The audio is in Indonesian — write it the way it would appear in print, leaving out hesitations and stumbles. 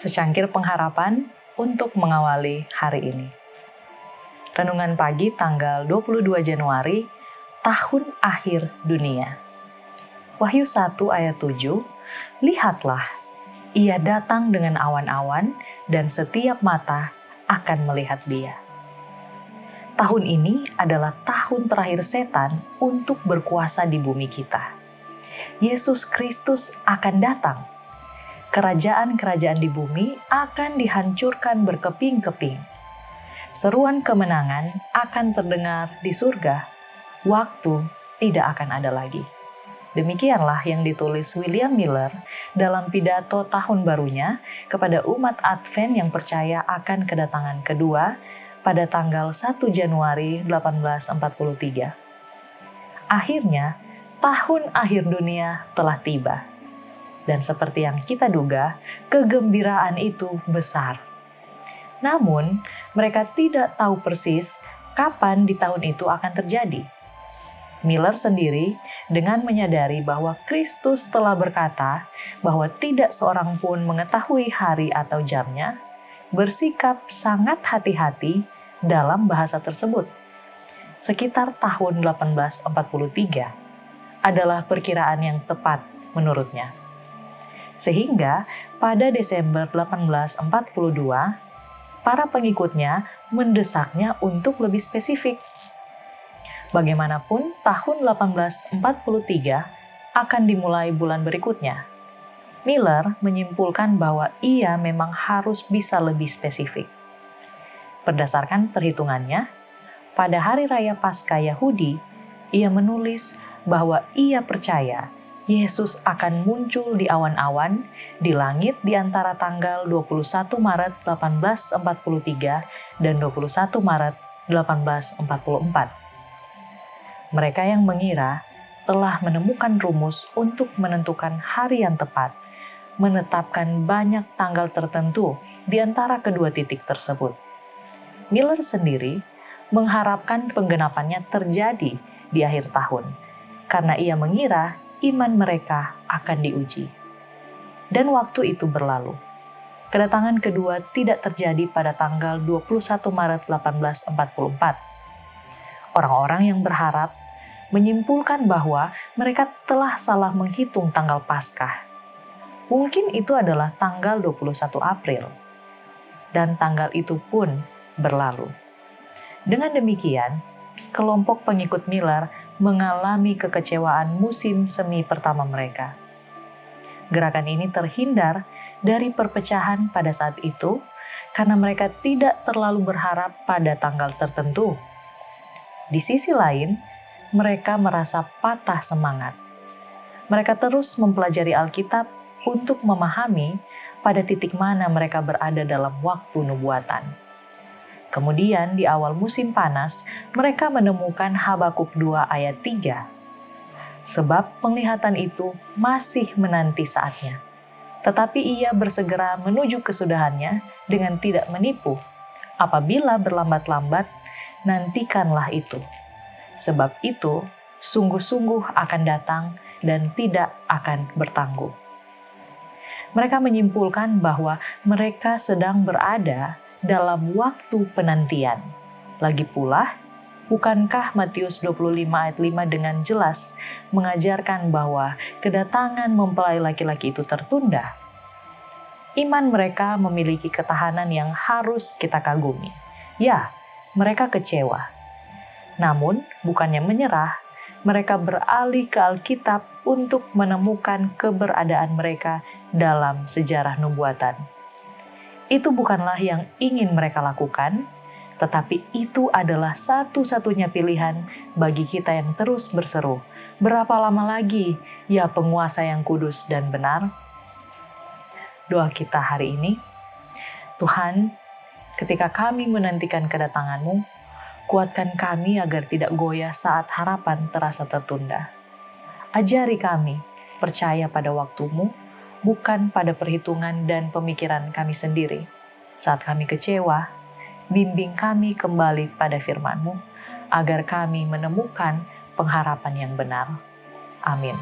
Secangkir pengharapan untuk mengawali hari ini. Renungan pagi tanggal 22 Januari, tahun akhir dunia. Wahyu 1 ayat 7, lihatlah, ia datang dengan awan-awan dan setiap mata akan melihat dia. Tahun ini adalah tahun terakhir setan untuk berkuasa di bumi kita. Yesus Kristus akan datang. Kerajaan-kerajaan di bumi akan dihancurkan berkeping-keping. Seruan kemenangan akan terdengar di surga. Waktu tidak akan ada lagi. Demikianlah yang ditulis William Miller dalam pidato tahun barunya kepada umat Advent yang percaya akan kedatangan kedua pada tanggal 1 Januari 1843. Akhirnya, tahun akhir dunia telah tiba. Dan seperti yang kita duga, kegembiraan itu besar. Namun, mereka tidak tahu persis kapan di tahun itu akan terjadi. Miller sendiri dengan menyadari bahwa Kristus telah berkata bahwa tidak seorang pun mengetahui hari atau jamnya, bersikap sangat hati-hati dalam bahasa tersebut. Sekitar tahun 1843 adalah perkiraan yang tepat menurutnya. Sehingga pada Desember 1842, para pengikutnya mendesaknya untuk lebih spesifik. Bagaimanapun, tahun 1843 akan dimulai bulan berikutnya. Miller menyimpulkan bahwa ia memang harus bisa lebih spesifik. Berdasarkan perhitungannya, pada hari raya Paskah Yahudi, ia menulis bahwa ia percaya Yesus akan muncul di awan-awan di langit di antara tanggal 21 Maret 1843 dan 21 Maret 1844. Mereka yang mengira telah menemukan rumus untuk menentukan hari yang tepat, menetapkan banyak tanggal tertentu di antara kedua titik tersebut. Miller sendiri mengharapkan penggenapannya terjadi di akhir tahun, karena ia mengira iman mereka akan diuji. Dan waktu itu berlalu. Kedatangan kedua tidak terjadi pada tanggal 21 Maret 1844. Orang-orang yang berharap menyimpulkan bahwa mereka telah salah menghitung tanggal Paskah. Mungkin itu adalah tanggal 21 April. Dan tanggal itu pun berlalu. Dengan demikian, kelompok pengikut Miller mengalami kekecewaan musim semi pertama mereka. Gerakan ini terhindar dari perpecahan pada saat itu karena mereka tidak terlalu berharap pada tanggal tertentu. Di sisi lain, mereka merasa patah semangat. Mereka terus mempelajari Alkitab untuk memahami pada titik mana mereka berada dalam waktu nubuatan. Kemudian di awal musim panas, mereka menemukan Habakuk 2 ayat 3. Sebab penglihatan itu masih menanti saatnya. Tetapi ia bersegera menuju kesudahannya dengan tidak menipu. Apabila berlambat-lambat, nantikanlah itu. Sebab itu sungguh-sungguh akan datang dan tidak akan bertangguh. Mereka menyimpulkan bahwa mereka sedang berada dalam waktu penantian. Lagi pula, bukankah Matius 25 ayat 5 dengan jelas mengajarkan bahwa kedatangan mempelai laki-laki itu tertunda? Iman mereka memiliki ketahanan yang harus kita kagumi. Ya, mereka kecewa. Namun, bukannya menyerah, mereka beralih ke Alkitab untuk menemukan keberadaan mereka dalam sejarah nubuatan. Itu bukanlah yang ingin mereka lakukan, tetapi itu adalah satu-satunya pilihan bagi kita yang terus berseru, berapa lama lagi, ya penguasa yang kudus dan benar? Doa kita hari ini, Tuhan, ketika kami menantikan kedatangan-Mu, kuatkan kami agar tidak goyah saat harapan terasa tertunda. Ajari kami percaya pada waktu-Mu, bukan pada perhitungan dan pemikiran kami sendiri. Saat kami kecewa, bimbing kami kembali pada firman-Mu, agar kami menemukan pengharapan yang benar. Amin.